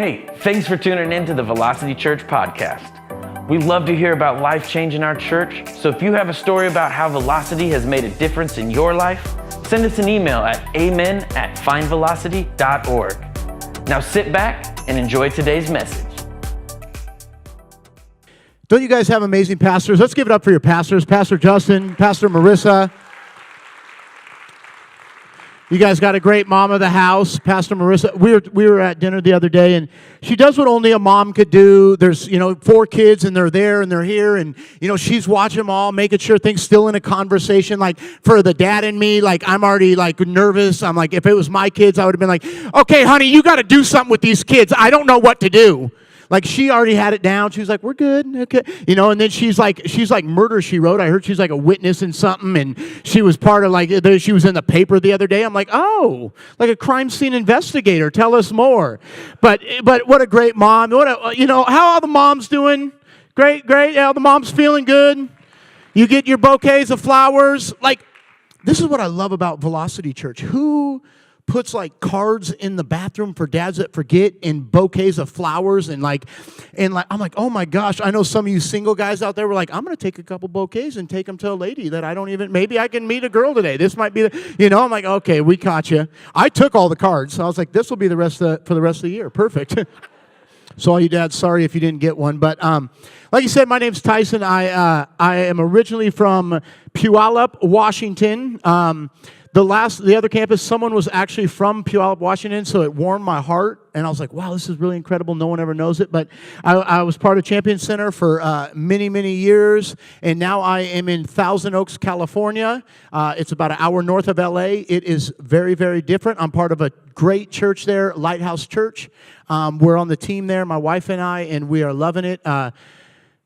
Hey, thanks for tuning in to the Velocity Church podcast. We love to hear about life change in our church, so if you have a story about how Velocity has made a difference in your life, send us an email at amen@findvelocity.org. Now sit back and enjoy today's message. Don't you guys have amazing pastors? Let's give it up for your pastors. Pastor Justin, Pastor Marissa. You guys got a great mom of the house, Pastor Marissa. We were at dinner the other day, and she does what only a mom could do. There's, 4 kids, and they're there, and they're here, and, she's watching them all, making sure things still in a conversation. Like, for the dad and me, I'm already, nervous. I'm like, if it was my kids, I would have been like, okay, honey, you got to do something with these kids. I don't know what to do. Like, she already had it down. She was like, we're good, okay. And then she's like Murder, She Wrote. I heard she's like a witness in something, and she was part of, she was in the paper the other day. I'm like, oh, like a crime scene investigator. Tell us more. But what a great mom. How are the moms doing? Great. How the moms feeling good? You get your bouquets of flowers. This is what I love about Velocity Church. Who puts cards in the bathroom for dads that forget and bouquets of flowers and I'm like, oh my gosh, I know some of you single guys out there were like, I'm going to take a couple bouquets and take them to a lady that I don't even, maybe I can meet a girl today. This might be I'm like, okay, we caught you. I took all the cards. So I was like, this will be for the rest of the year. Perfect. So all you dads, sorry if you didn't get one. But like you said, my name's Tyson. I am originally from Puyallup, Washington. The other campus, someone was actually from Puyallup, Washington, so it warmed my heart, and I was like, wow, this is really incredible. No one ever knows it, but I was part of Champion Center for many, many years, and now I am in Thousand Oaks, California. It's about an hour north of L.A. It is very, very different. I'm part of a great church there, Lighthouse Church. We're on the team there, my wife and I, and we are loving it.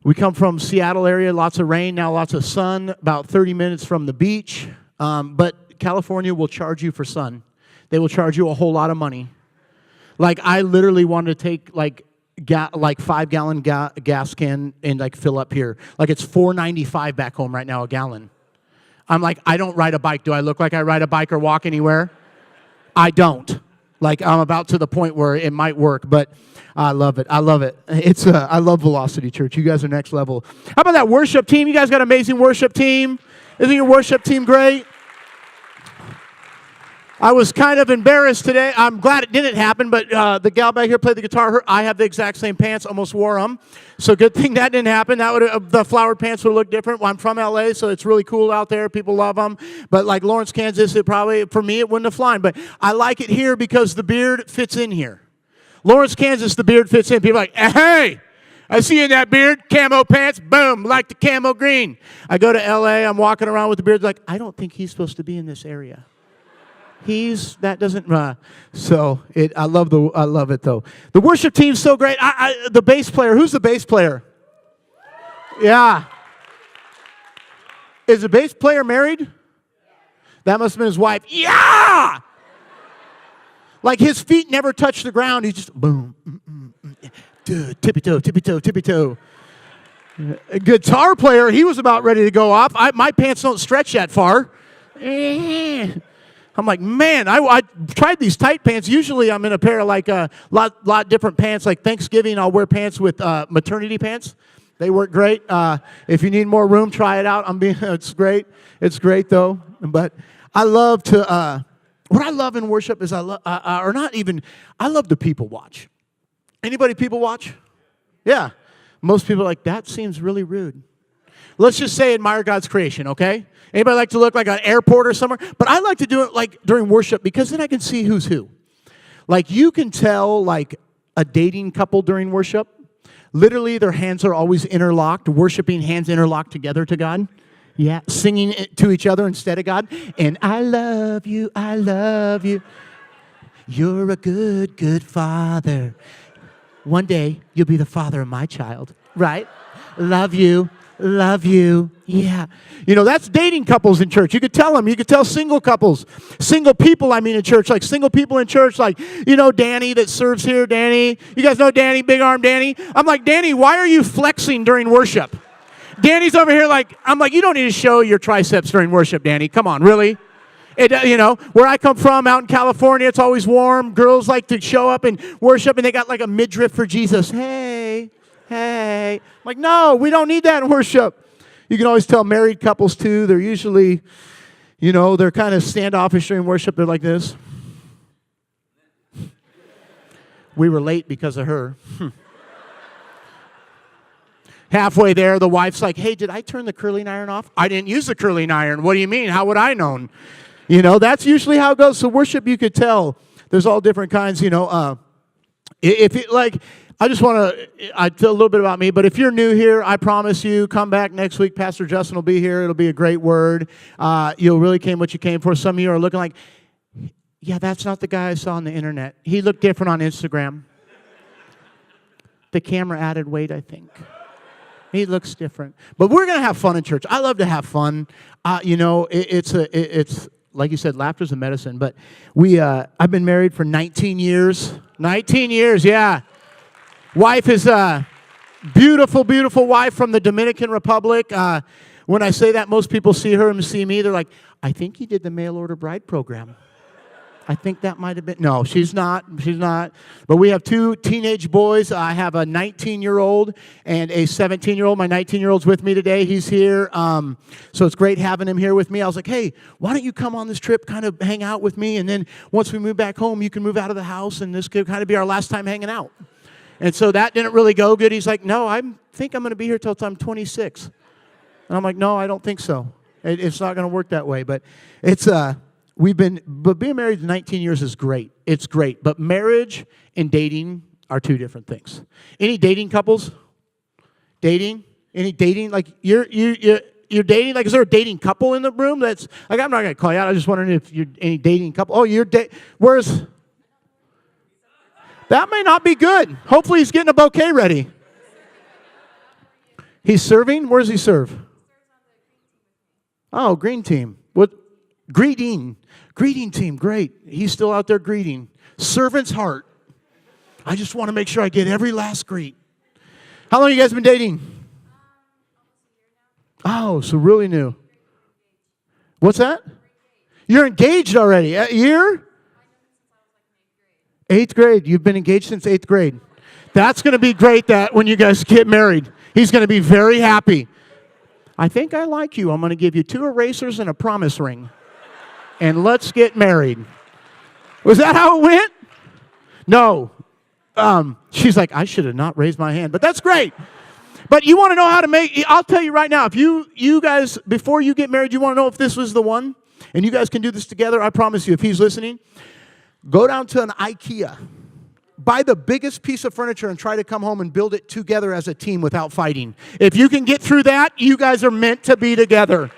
We come from Seattle area, lots of rain, now lots of sun, about 30 minutes from the beach, but California will charge you for sun. They will charge you a whole lot of money. I literally wanted to take 5-gallon gas can and fill up here. It's $4.95 back home right now a gallon. I'm like, I don't ride a bike. Do I look like I ride a bike or walk anywhere? I don't. I'm about to the point where it might work, but I love it. I love it. I love Velocity Church. You guys are next level. How about that worship team? You guys got an amazing worship team. Isn't your worship team great? I was kind of embarrassed today. I'm glad it didn't happen, but the gal back here played the guitar. I have the exact same pants, almost wore them. So good thing that didn't happen. The flowered pants would look different. Well, I'm from L.A., so it's really cool out there. People love them. But Lawrence, Kansas, for me, it wouldn't have flown. But I like it here because the beard fits in here. Lawrence, Kansas, the beard fits in. People are like, hey, I see you in that beard, camo pants, boom, like the camo green. I go to L.A., I'm walking around with the beard, I don't think he's supposed to be in this area. I love it though. The worship team's so great. The bass player, who's the bass player? Yeah. Is the bass player married? That must have been his wife. Yeah! His feet never touch the ground. He's just boom, tippy toe, tippy toe, tippy toe. A guitar player, he was about ready to go off. My pants don't stretch that far. I'm like, man, I tried these tight pants. Usually I'm in a pair of lot different pants. Thanksgiving, I'll wear pants with maternity pants. They work great. If you need more room, try it out. It's great. It's great though. But I love to, what I love in worship is I love to people watch. Anybody people watch? Yeah. Most people are like, that seems really rude. Let's just say admire God's creation, okay? Anybody like to look like an airport or somewhere? But I like to do it during worship because then I can see who's who. You can tell a dating couple during worship. Literally their hands are always interlocked, worshiping hands interlocked together to God. Yeah, singing it to each other instead of God. And I love you, I love you. You're a good, good father. One day you'll be the father of my child, right? Love you. Love you. Yeah. That's dating couples in church. You could tell them. You could tell single couples. Single people, in church. Single people in church. Danny that serves here. Danny. You guys know Danny, big arm Danny? I'm like, Danny, why are you flexing during worship? Danny's over here I'm like, you don't need to show your triceps during worship, Danny. Come on, really? Where I come from, out in California, it's always warm. Girls like to show up and worship, and they got like a midriff for Jesus. Hey. I'm like, no, we don't need that in worship. You can always tell married couples, too. They're usually, they're kind of standoffish during worship. They're like this. We were late because of her. Halfway there, the wife's like, hey, did I turn the curling iron off? I didn't use the curling iron. What do you mean? How would I known? That's usually how it goes. So worship, you could tell. There's all different kinds, If it, I just want to tell a little bit about me, but if you're new here, I promise you, come back next week. Pastor Justin will be here. It'll be a great word. You'll really came what you came for. Some of you are looking like, yeah, that's not the guy I saw on the internet. He looked different on Instagram. The camera added weight, I think. He looks different. But we're going to have fun in church. I love to have fun. It's like you said, laughter's a medicine. But I've been married for 19 years. 19 years, yeah. Wife is a beautiful, beautiful wife from the Dominican Republic. When I say that, most people see her and see me. They're like, I think he did the mail order bride program. I think that might have been. No, she's not. She's not. But we have 2 teenage boys. I have a 19-year-old and a 17-year-old. My 19-year-old's with me today. He's here. So it's great having him here with me. I was like, hey, why don't you come on this trip, kind of hang out with me, and then once we move back home, you can move out of the house, and this could kind of be our last time hanging out. And so that didn't really go good. He's like, no, I think I'm going to be here till I'm 26. And I'm like, no, I don't think so. It's not going to work that way. But it's But being married 19 years is great. It's great. But marriage and dating are 2 different things. Any dating couples? Dating? Any dating? Like you're dating? Like, is there a dating couple in the room? That's like, I'm not going to call you out. I was just wondering if you're any dating couple. Oh, you're where's? That may not be good. Hopefully he's getting a bouquet ready. He's serving? Where does he serve? Oh, green team. What? Greeting team, great. He's still out there greeting. Servant's heart. I just want to make sure I get every last greet. How long have you guys been dating? Oh, so really new. What's that? You're engaged already. A year? 8th grade. You've been engaged since 8th grade. That's going to be great that when you guys get married. He's going to be very happy. I think I like you. I'm going to give you 2 erasers and a promise ring. And let's get married. Was that how it went? No. She's like, I should have not raised my hand, but that's great. But you want to know how to I'll tell you right now, if you guys, before you get married, you want to know if this was the one, and you guys can do this together, I promise you, if he's listening, go down to an IKEA, buy the biggest piece of furniture, and try to come home and build it together as a team without fighting. If you can get through that, you guys are meant to be together.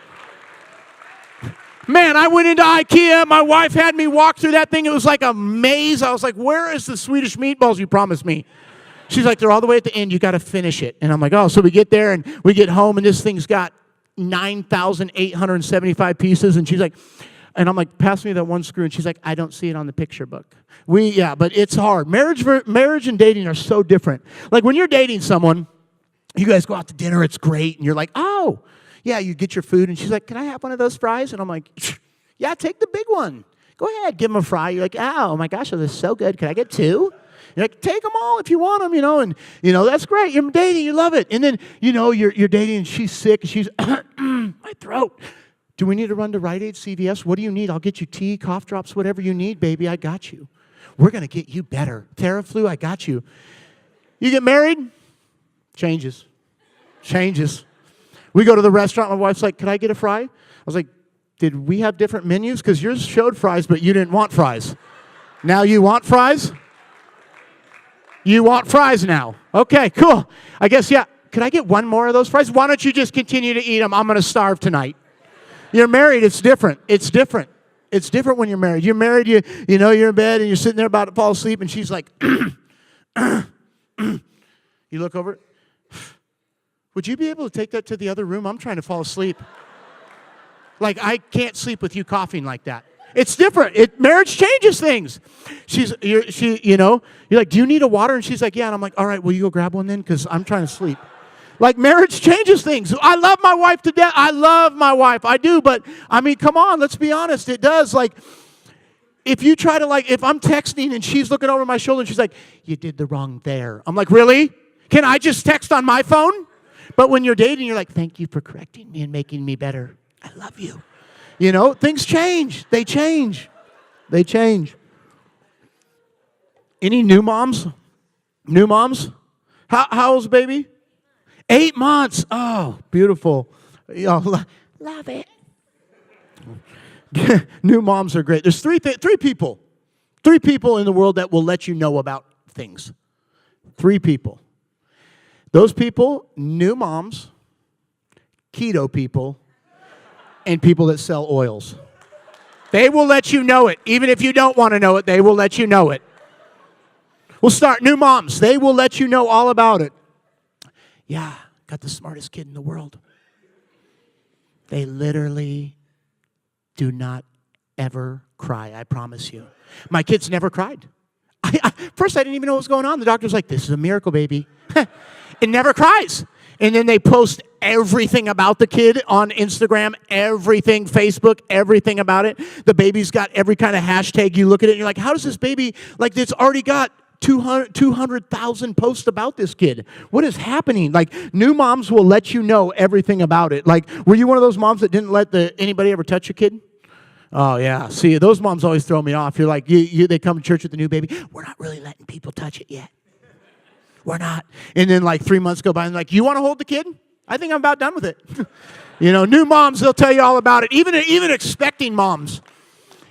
Man, I went into IKEA. My wife had me walk through that thing. It was like a maze. I was like, where is the Swedish meatballs you promised me? She's like, they're all the way at the end. You got to finish it. And I'm like, oh, so we get there and we get home and this thing's got 9,875 pieces. And she's like, and I'm like, pass me that one screw. And she's like, I don't see it on the picture book. But it's hard. Marriage and dating are so different. Like when you're dating someone, you guys go out to dinner. It's great. And you're like, oh, yeah, you get your food, and she's like, can I have one of those fries? And I'm like, yeah, take the big one. Go ahead, give them a fry. You're like, oh, my gosh, this is so good. Can I get 2? You're like, take them all if you want them, and, that's great. You're dating, you love it. And then, you're dating, and she's sick, and she's, my throat. Do we need to run to Rite Aid, CVS? What do you need? I'll get you tea, cough drops, whatever you need, baby. I got you. We're going to get you better. Theraflu, I got you. You get married? Changes. We go to the restaurant. My wife's like, can I get a fry? I was like, did we have different menus? Because yours showed fries, but you didn't want fries. Now you want fries? You want fries now. Okay, cool. I guess, yeah. Could I get one more of those fries? Why don't you just continue to eat them? I'm going to starve tonight. You're married. It's different. It's different when you're married. You're married. You're in bed, and you're sitting there about to fall asleep, and she's like, you look over. Would you be able to take that to the other room? I'm trying to fall asleep. Like, I can't sleep with you coughing like that. It's different. Marriage changes things. You're like, do you need a water? And she's like, yeah. And I'm like, all right, will you go grab one then? Because I'm trying to sleep. Like, marriage changes things. I love my wife to death. I love my wife. I do. But, I mean, come on. Let's be honest. It does. Like, if you try to, like, if I'm texting and she's looking over my shoulder and she's like, you did the wrong there. I'm like, really? Can I just text on my phone? But when you're dating, you're like, thank you for correcting me and making me better. I love you. You know, things change. They change. They change. Any new moms? New moms? How old's the baby? 8 months. Oh, beautiful. Oh, love it. New moms are great. There's three people in the world that will let you know about things. 3 people. Those people, new moms, keto people, and people that sell oils. They will let you know it. Even if you don't want to know it, they will let you know it. We'll start new moms. They will let you know all about it. Yeah, got the smartest kid in the world. They literally do not ever cry, I promise you. My kids never cried. First, I didn't even know what was going on. The doctor's like, this is a miracle, baby. It never cries. And then they post everything about the kid on Instagram, everything, Facebook, everything about it. The baby's got every kind of hashtag. You look at it and you're like, how does this baby, like, it's already got 200,000 posts about this kid. What is happening? Like, new moms will let you know everything about it. Like, were you one of those moms that didn't let anybody ever touch your kid? Oh, yeah. See, those moms always throw me off. You're like, they come to church with the new baby. We're not really letting people touch it yet. We're not. And then like 3 months go by and like, you want to hold the kid? I think I'm about done with it. You know, new moms, they'll tell you all about it. Even expecting moms.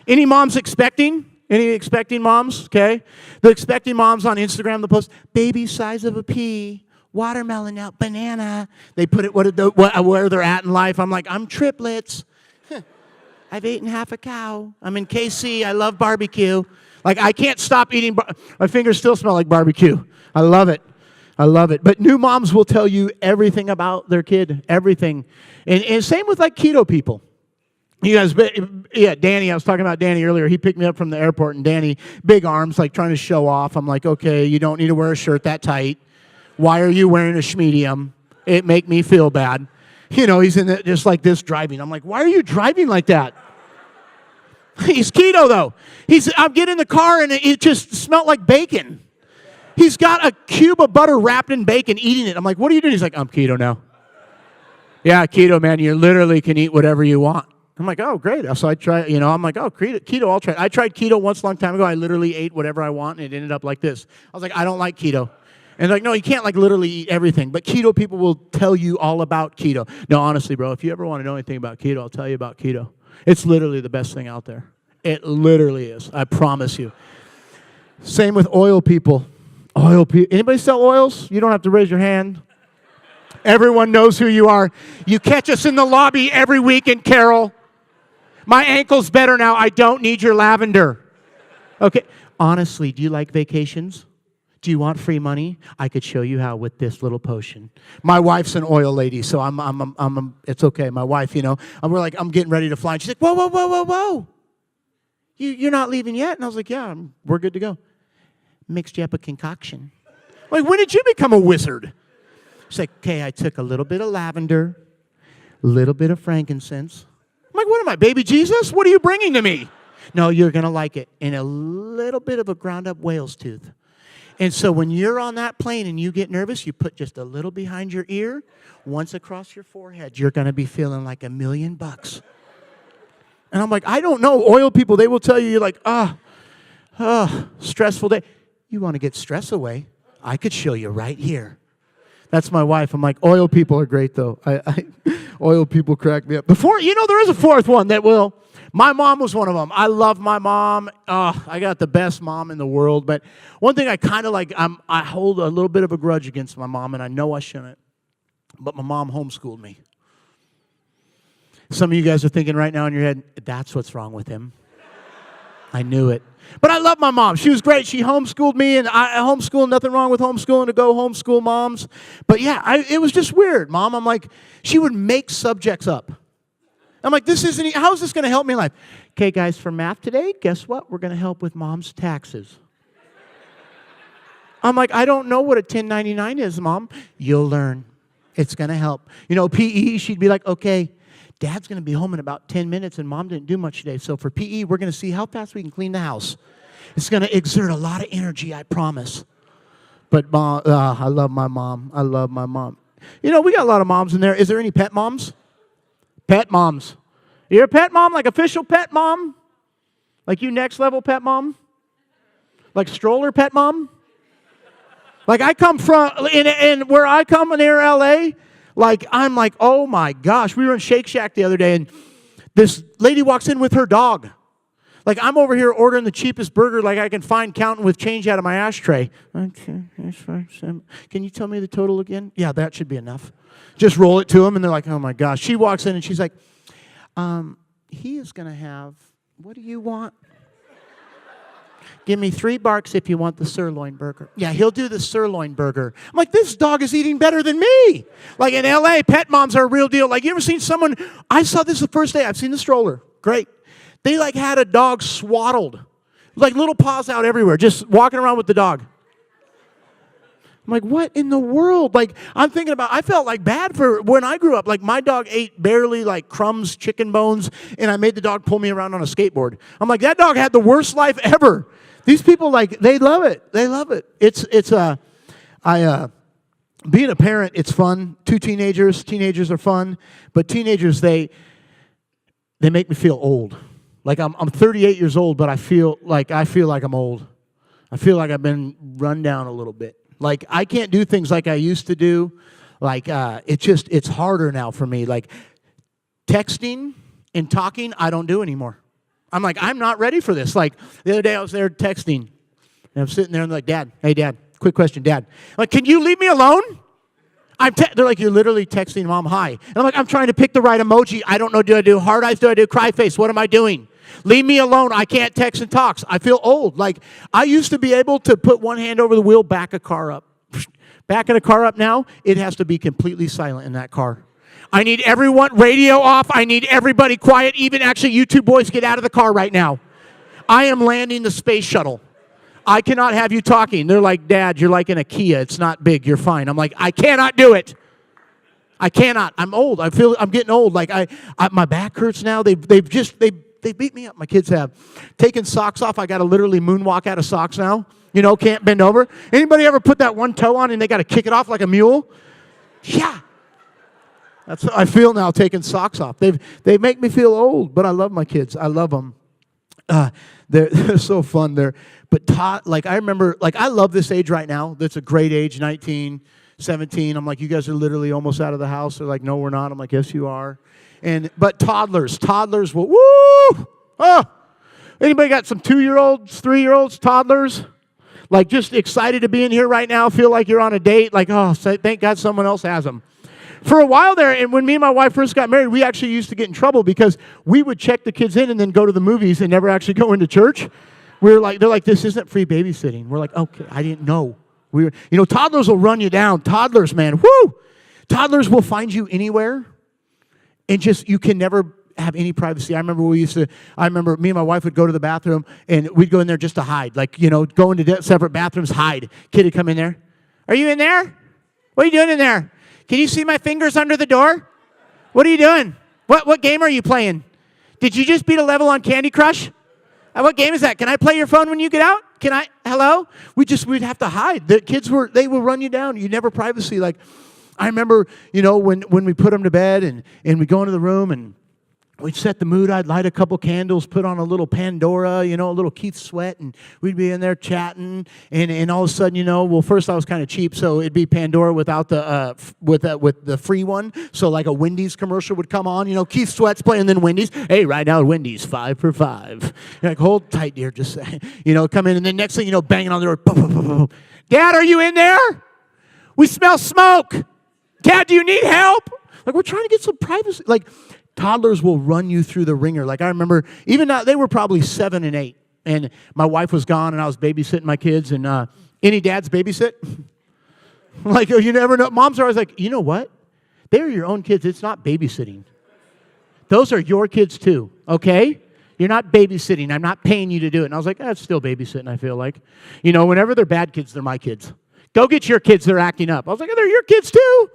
Any moms expecting? Any expecting moms? Okay. The expecting moms on Instagram, the post, baby size of a pea, watermelon now, banana. They put it where they're at in life. I'm like, I'm triplets. I've eaten half a cow. I'm in KC. I love barbecue. Like, I can't stop eating. My fingers still smell like barbecue. I love it. I love it. But new moms will tell you everything about their kid, everything. And same with like keto people. You guys, yeah, Danny, I was talking about Danny earlier. He picked me up from the airport, and Danny, big arms, like trying to show off. I'm like, okay, you don't need to wear a shirt that tight. Why are you wearing a schmedium? It make me feel bad. You know, he's in it just like this driving. I'm like, why are you driving like that? He's keto, though. I'm getting in the car, and it just smelled like bacon. He's got a cube of butter wrapped in bacon, eating it. I'm like, what are you doing? He's like, I'm keto now. Yeah, keto, man. You literally can eat whatever you want. I'm like, oh, great. So I try, I'm like, oh, keto, I'll try. I tried keto once a long time ago. I literally ate whatever I want, and it ended up like this. I was like, I don't like keto. And like, no, you can't like literally eat everything. But keto people will tell you all about keto. No, honestly, bro, if you ever want to know anything about keto, I'll tell you about keto. It's literally the best thing out there. It literally is. I promise you. Same with oil people. Anybody sell oils? You don't have to raise your hand. Everyone knows who you are. You catch us in the lobby every weekend, Carol. My ankle's better now. I don't need your lavender. Okay. Honestly, do you like vacations? Do you want free money? I could show you how with this little potion. My wife's an oil lady, so it's okay. My wife, I'm getting ready to fly. And she's like, whoa. You're not leaving yet? And I was like, yeah, we're good to go. Mixed you up a concoction. Like, when did you become a wizard? She's like, okay, I took a little bit of lavender, a little bit of frankincense. I'm like, what am I, baby Jesus? What are you bringing to me? No, you're going to like it. And a little bit of a ground up whale's tooth. And so when you're on that plane and you get nervous, you put just a little behind your ear, once across your forehead, you're going to be feeling like $1,000,000. And I'm like, I don't know. Oil people, they will tell you, you're like, stressful day. You want to get stress away? I could show you right here. That's my wife. I'm like, oil people are great, though. Oil people crack me up. There is a fourth one that will. My mom was one of them. I love my mom. I got the best mom in the world. But one thing I kind of like, I hold a little bit of a grudge against my mom, and I know I shouldn't. But my mom homeschooled me. Some of you guys are thinking right now in your head, that's what's wrong with him. I knew it. But I love my mom. She was great. She homeschooled me, and I homeschooled. Nothing wrong with homeschooling, to go homeschool moms. But yeah, it was just weird, Mom. I'm like, she would make subjects up. I'm like, how is this going to help me in life? Okay, guys, for math today, guess what? We're going to help with mom's taxes. I'm like, I don't know what a 1099 is, Mom. You'll learn. It's going to help. You know, PE, she'd be like, okay, Dad's going to be home in about 10 minutes, and Mom didn't do much today. So for PE, we're going to see how fast we can clean the house. It's going to exert a lot of energy, I promise. But Mom, I love my mom. I love my mom. You know, we got a lot of moms in there. Is there any pet moms? Pet moms. You're a pet mom, like official pet mom? Like you next level pet mom? Like stroller pet mom? Like I come from, and where I come near LA, like I'm like, oh my gosh. We were in Shake Shack the other day, and this lady walks in with her dog. Like I'm over here ordering the cheapest burger like I can find, counting with change out of my ashtray. Okay, that's fine. Can you tell me the total again? Yeah, that should be enough. Just roll it to them, and they're like, oh my gosh. She walks in, and she's like, he is going to have, what do you want? Give me $3 if you want the sirloin burger. Yeah, he'll do the sirloin burger. I'm like, this dog is eating better than me. Like in LA, pet moms are a real deal. Like you ever seen someone, I saw this the first day. I've seen the stroller. Great. They like had a dog swaddled. Like little paws out everywhere, just walking around with the dog. I'm like, what in the world? Like, I'm thinking about, I felt like bad for when I grew up. Like, my dog ate barely like crumbs, chicken bones, and I made the dog pull me around on a skateboard. I'm like, that dog had the worst life ever. These people, like, they love it. They love it. Being a parent, it's fun. 2 teenagers. Teenagers are fun. But teenagers, they make me feel old. Like, I'm 38 years old, but I feel like I'm old. I feel like I've been run down a little bit. Like, I can't do things like I used to do. Like, it's harder now for me. Like, texting and talking, I don't do anymore. I'm like, I'm not ready for this. Like, the other day I was there texting. And I'm sitting there and I'm like, Dad, hey, Dad, quick question, Dad. I'm like, can you leave me alone? They're like, you're literally texting Mom, hi. And I'm like, I'm trying to pick the right emoji. I don't know, do I do hard eyes? Do I do cry face? What am I doing? Leave me alone. I can't text and talk. I feel old. Like, I used to be able to put one hand over the wheel, back a car up. Backing a car up now, it has to be completely silent in that car. I need everyone, radio off. I need everybody quiet. Even actually, you two boys, get out of the car right now. I am landing the space shuttle. I cannot have you talking. They're like, Dad, you're like in a Kia. It's not big. You're fine. I'm like, I cannot do it. I cannot. I'm old. I feel I'm getting old. Like my back hurts now. They beat me up. My kids have. Taking socks off. I got to literally moonwalk out of socks now. You know, can't bend over. Anybody ever put that one toe on and they got to kick it off like a mule? Yeah. That's how I feel now taking socks off. They make me feel old, but I love my kids. I love them. They're so fun. Like I remember, like I love this age right now. That's a great age, 19, 17. I'm like, you guys are literally almost out of the house. They're like, no, we're not. I'm like, yes, you are. But toddlers will, woo! Oh! Anybody got some 2-year-olds, 3-year-olds, toddlers? Like just excited to be in here right now, feel like you're on a date. Like, oh, thank God someone else has them. For a while there, and when me and my wife first got married, we actually used to get in trouble because we would check the kids in and then go to the movies and never actually go into church. They're like, this isn't free babysitting. We're like, okay, I didn't know. Toddlers will run you down. Toddlers, man, whoo! Toddlers will find you anywhere, and just you can never have any privacy. I remember me and my wife would go to the bathroom and we'd go in there just to hide. Like, go into separate bathrooms, hide. Kid would come in there. Are you in there? What are you doing in there? Can you see my fingers under the door? What are you doing? What game are you playing? Did you just beat a level on Candy Crush? What game is that? Can I play your phone when you get out? Hello? We'd have to hide. The kids they will run you down. You never privacy. Like, I remember, when we put them to bed and we go into the room and we'd set the mood. I'd light a couple candles, put on a little Pandora, a little Keith Sweat, and we'd be in there chatting. And all of a sudden, first I was kind of cheap, so it'd be Pandora without the with the free one. So like a Wendy's commercial would come on. Keith Sweat's playing, and then Wendy's. Hey, right now at Wendy's, 5 for $5. You're like, hold tight, dear. Just come in, and then next thing banging on the door. Boom, boom, boom, boom. Dad, are you in there? We smell smoke. Dad, do you need help? Like, we're trying to get some privacy. Like, toddlers will run you through the ringer. Like I remember, even now, they were probably 7 and 8. And my wife was gone, and I was babysitting my kids. And any dads babysit? Like, you never know. Moms are always like, you know what? They're your own kids. It's not babysitting. Those are your kids too, okay? You're not babysitting. I'm not paying you to do it. And I was like, it's still babysitting, I feel like. Whenever they're bad kids, they're my kids. Go get your kids. They're acting up. I was like, they're your kids too.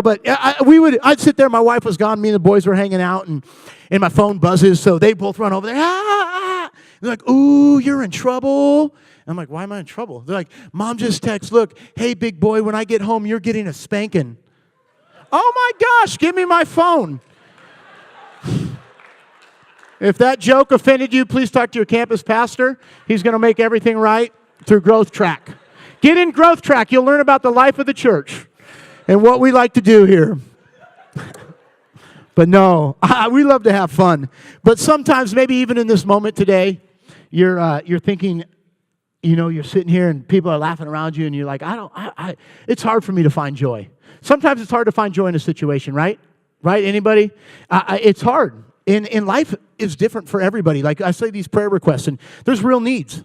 But I'd sit there, my wife was gone, me and the boys were hanging out, and my phone buzzes, so they both run over there. They're like, ooh, you're in trouble. I'm like, why am I in trouble? They're like, Mom just texts, look, hey, big boy, when I get home, you're getting a spanking. Oh, my gosh, give me my phone. If that joke offended you, please talk to your campus pastor. He's going to make everything right through Growth Track. Get in Growth Track. You'll learn about the life of the church and what we like to do here. But no, we love to have fun. But sometimes, maybe even in this moment today, you're thinking, you're sitting here and people are laughing around you, and you're like, it's hard for me to find joy. Sometimes it's hard to find joy in a situation, right? Right? Anybody? It's hard. In life is different for everybody. Like I say, these prayer requests, and there's real needs.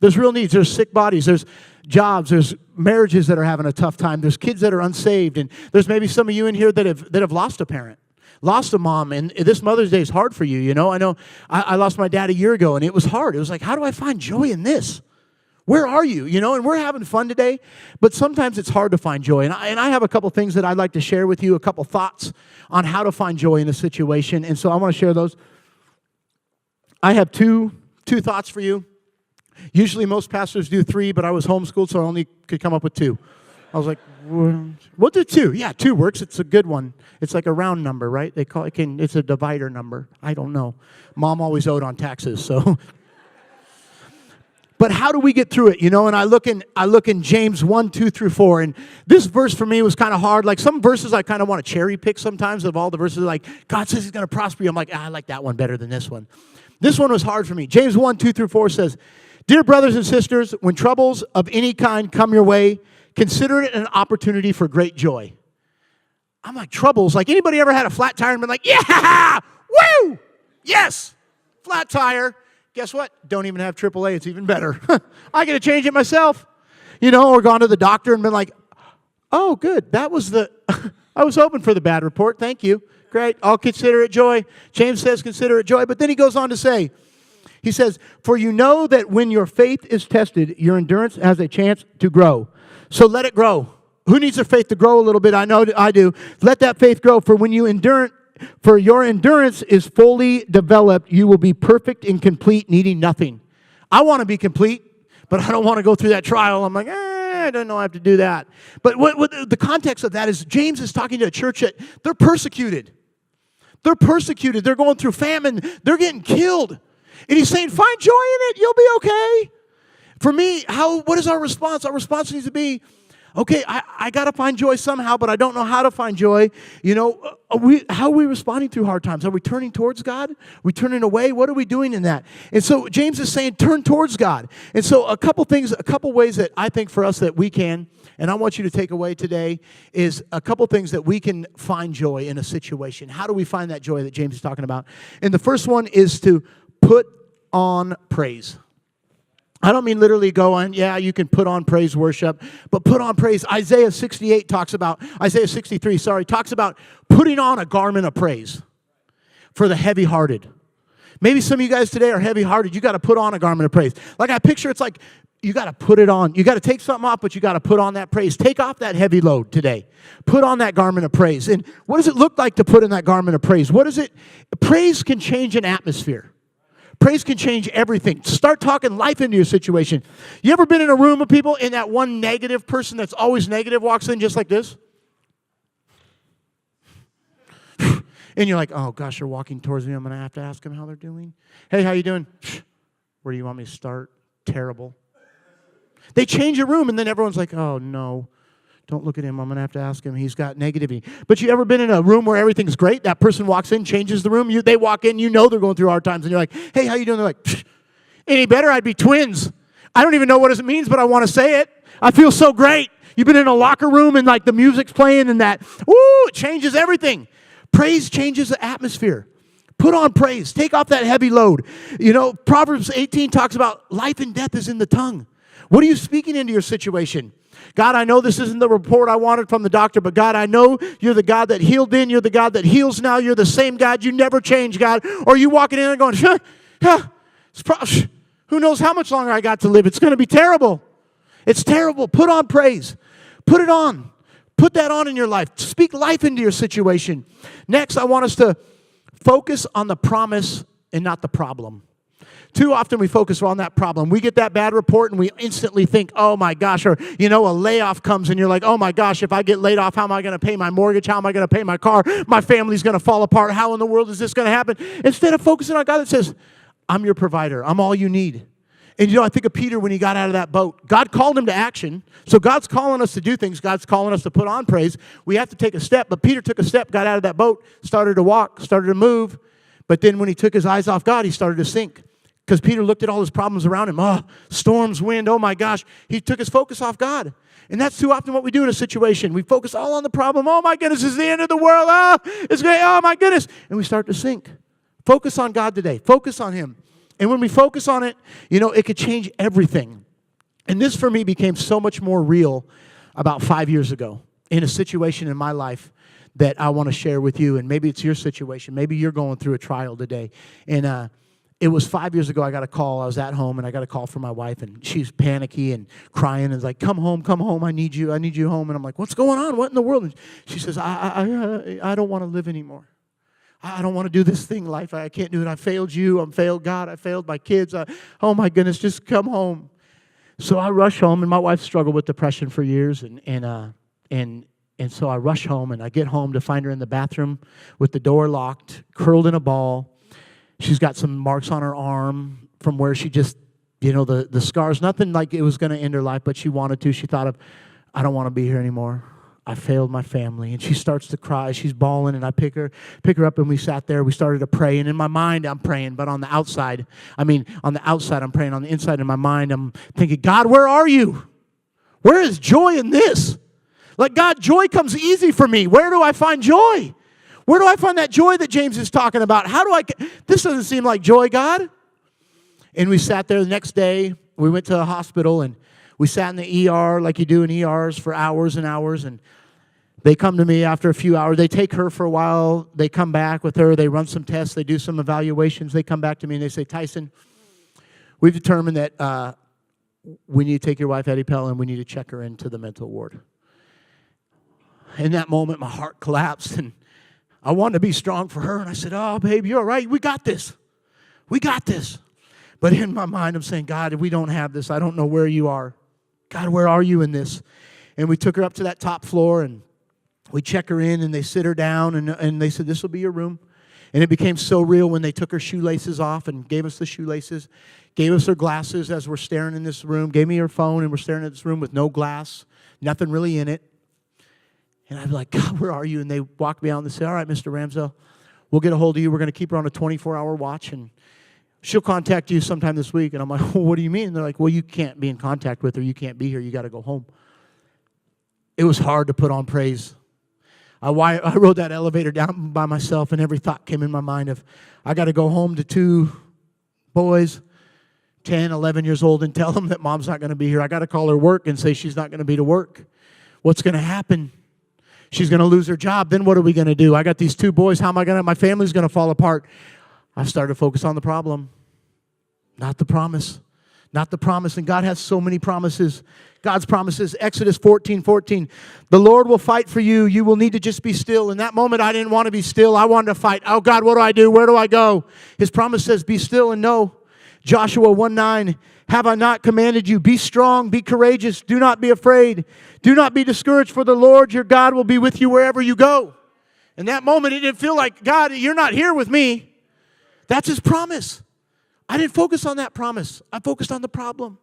There's real needs. There's sick bodies. There's jobs. There's marriages that are having a tough time. There's kids that are unsaved, and there's maybe some of you in here that have lost a parent, lost a mom, and this Mother's Day is hard for you. I know I lost my dad a year ago, and it was hard. It was like, how do I find joy in this? Where are you? And we're having fun today, but sometimes it's hard to find joy. And I have a couple things that I'd like to share with you, a couple thoughts on how to find joy in a situation. And so I want to share those. I have two thoughts for you. Usually most pastors do 3, but I was homeschooled, so I only could come up with 2. I was like, we'll do 2. Yeah, 2 works. It's a good one. It's like a round number, right? They call it. It's a divider number. I don't know. Mom always owed on taxes, so. But how do we get through it? And I look in James 1, 2 through 4, and this verse for me was kind of hard. Like some verses I kind of want to cherry pick sometimes of all the verses. Like God says He's going to prosper you. I'm like, I like that one better than this one. This one was hard for me. James 1, 2 through 4 says, "Dear brothers and sisters, when troubles of any kind come your way, consider it an opportunity for great joy." I'm like, troubles? Like anybody ever had a flat tire and been like, yeah, woo, yes, flat tire. Guess what? Don't even have AAA. It's even better. I get to change it myself. Or gone to the doctor and been like, oh, good. That was I was hoping for the bad report. Thank you. Great. I'll consider it joy. James says consider it joy. But then he goes on to say, he says, "For you know that when your faith is tested, your endurance has a chance to grow. So let it grow." Who needs their faith to grow a little bit? I know I do. Let that faith grow. For your endurance is fully developed, you will be perfect and complete, needing nothing. I want to be complete, but I don't want to go through that trial. I'm like, I don't know I have to do that. But what the context of that is James is talking to a church that they're persecuted. They're persecuted. They're going through famine. They're getting killed. And he's saying, find joy in it. You'll be okay. For me, what is our response? Our response needs to be, okay, I got to find joy somehow, but I don't know how to find joy. How are we responding through hard times? Are we turning towards God? Are we turning away? What are we doing in that? And so James is saying, turn towards God. And so a couple ways that I think for us that we can, and I want you to take away today, is a couple things that we can find joy in a situation. How do we find that joy that James is talking about? And the first one is to put on praise. I don't mean literally go on, you can put on praise worship, but put on praise. Isaiah 63 talks about putting on a garment of praise for the heavy-hearted. Maybe some of you guys today are heavy-hearted. You got to put on a garment of praise. Like I picture it's like you got to put it on. You got to take something off, but you got to put on that praise. Take off that heavy load today. Put on that garment of praise. And what does it look like to put in that garment of praise? Praise can change an atmosphere. Praise can change everything. Start talking life into your situation. You ever been in a room of people and that one negative person that's always negative walks in just like this? And you're like, oh gosh, they're walking towards me. I'm going to have to ask them how they're doing. Hey, how you doing? Where do you want me to start? Terrible. They change a room and then everyone's like, oh no. Don't look at him. I'm going to have to ask him. He's got negativity. But you ever been in a room where everything's great? That person walks in, changes the room. They walk in. They're going through hard times. And you're like, hey, how you doing? They're like, any better? I'd be twins. I don't even know what it means, but I want to say it. I feel so great. You've been in a locker room and like the music's playing and that, it changes everything. Praise changes the atmosphere. Put on praise. Take off that heavy load. Proverbs 18 talks about life and death is in the tongue. What are you speaking into your situation? God, I know this isn't the report I wanted from the doctor, but God, I know you're the God that healed then. You're the God that heals now. You're the same God. You never change, God. Or are you walking in and going, who knows how much longer I got to live? It's going to be terrible. It's terrible. Put on praise. Put it on. Put that on in your life. Speak life into your situation. Next, I want us to focus on the promise and not the problem. Too often we focus on that problem. We get that bad report and we instantly think, oh my gosh, or a layoff comes and you're like, oh my gosh, if I get laid off, how am I going to pay my mortgage? How am I going to pay my car? My family's going to fall apart. How in the world is this going to happen? Instead of focusing on God that says, I'm your provider. I'm all you need. And I think of Peter when he got out of that boat. God called him to action. So God's calling us to do things. God's calling us to put on praise. We have to take a step. But Peter took a step, got out of that boat, started to walk, started to move. But then when he took his eyes off God, he started to sink. Because Peter looked at all his problems around him. Oh, storms, wind, oh my gosh. He took his focus off God. And that's too often what we do in a situation. We focus all on the problem. Oh my goodness, it's the end of the world. Oh, it's great. Oh my goodness. And we start to sink. Focus on God today. Focus on Him. And when we focus on it, it could change everything. And this for me became so much more real about 5 years ago in a situation in my life that I want to share with you. And maybe it's your situation. Maybe you're going through a trial today. And it was 5 years ago I got a call. I was at home, and I got a call from my wife, and she's panicky and crying and like, come home, I need you home. And I'm like, what's going on? What in the world? And she says, I don't want to live anymore. I don't want to do this thing, life. I can't do it. I failed you. I failed God. I failed my kids. Oh, my goodness, just come home. So I rush home, and my wife struggled with depression for years, and so I rush home, and I get home to find her in the bathroom with the door locked, curled in a ball. She's got some marks on her arm from where she just, the scars, nothing like it was going to end her life, but she wanted to. She thought of, I don't want to be here anymore. I failed my family. And she starts to cry. She's bawling, and I pick her up, and we sat there. We started to pray. And in my mind, I'm praying. But on the outside, I'm praying. On the inside of my mind, I'm thinking, God, where are you? Where is joy in this? Like, God, joy comes easy for me. Where do I find joy? Where do I find that joy that James is talking about? This doesn't seem like joy, God. And we sat there the next day. We went to a hospital, and we sat in the ER like you do in ERs for hours and hours, and they come to me after a few hours. They take her for a while. They come back with her. They run some tests. They do some evaluations. They come back to me, and they say, Tyson, we've determined that we need to take your wife, Eddie Pell, and we need to check her into the mental ward. In that moment, my heart collapsed, and I wanted to be strong for her, and I said, oh, babe, you're all right. We got this. We got this. But in my mind, I'm saying, God, if we don't have this, I don't know where you are. God, where are you in this? And we took her up to that top floor, and we check her in, and they sit her down, and they said, this will be your room. And it became so real when they took her shoelaces off and gave us the shoelaces, gave us her glasses as we're staring in this room, gave me her phone, and we're staring at this room with no glass, nothing really in it. And I'd be like, God, where are you? And they walk me out and they say, all right, Mr. Ramsdell, we'll get a hold of you. We're going to keep her on a 24-hour watch, and she'll contact you sometime this week. And I'm like, well, what do you mean? And they're like, well, you can't be in contact with her. You can't be here. You got to go home. It was hard to put on praise. I rode that elevator down by myself, and every thought came in my mind of, I got to go home to two boys, 10, 11 years old, and tell them that mom's not going to be here. I got to call her work and say she's not going to be to work. What's going to happen? She's going to lose her job. Then what are we going to do? I got these two boys. How am I going to? My family's going to fall apart. I started to focus on the problem, not the promise. Not the promise. And God has so many promises. God's promises. Exodus 14:14. The Lord will fight for you. You will need to just be still. In that moment, I didn't want to be still. I wanted to fight. Oh, God, what do I do? Where do I go? His promise says, be still and know. Joshua 1:9. Have I not commanded you? Be strong, be courageous. Do not be afraid. Do not be discouraged, for the Lord your God will be with you wherever you go. In that moment, it didn't feel like, God, you're not here with me. That's His promise. I didn't focus on that promise. I focused on the problem.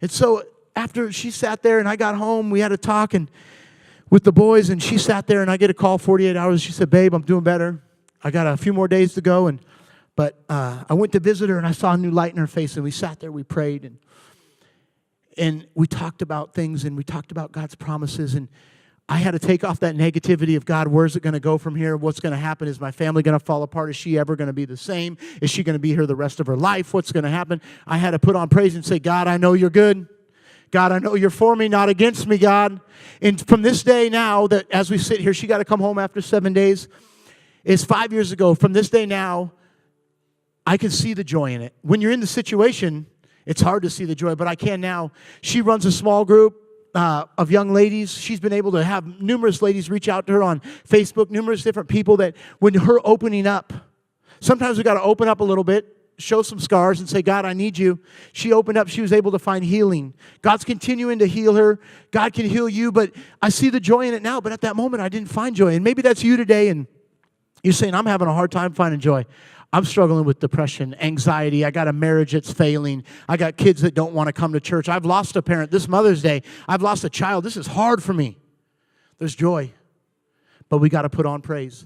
And so after she sat there and I got home, we had a talk with the boys, and she sat there, and I get a call 48 hours. She said, babe, I'm doing better. I got a few more days to go. But I went to visit her, and I saw a new light in her face, and we sat there, we prayed, and we talked about things, and we talked about God's promises, and I had to take off that negativity of, God, where's it going to go from here? What's going to happen? Is my family going to fall apart? Is she ever going to be the same? Is she going to be here the rest of her life? What's going to happen? I had to put on praise and say, God, I know you're good. God, I know you're for me, not against me, God. And from this day now, that as we sit here, she got to come home after 7 days. It's 5 years ago. From this day now, I can see the joy in it. When you're in the situation, it's hard to see the joy, but I can now. She runs a small group. of young ladies. She's been able to have numerous ladies reach out to her on Facebook, numerous different people that when her opening up, sometimes we got to open up a little bit, show some scars and say, God, I need you. She opened up. She was able to find healing. God's continuing to heal her. God can heal you, but I see the joy in it now. But at that moment, I didn't find joy. And maybe that's you today, and you're saying, I'm having a hard time finding joy. I'm struggling with depression, anxiety. I got a marriage that's failing. I got kids that don't want to come to church. I've lost a parent this Mother's Day. I've lost a child. This is hard for me. There's joy, but we got to put on praise.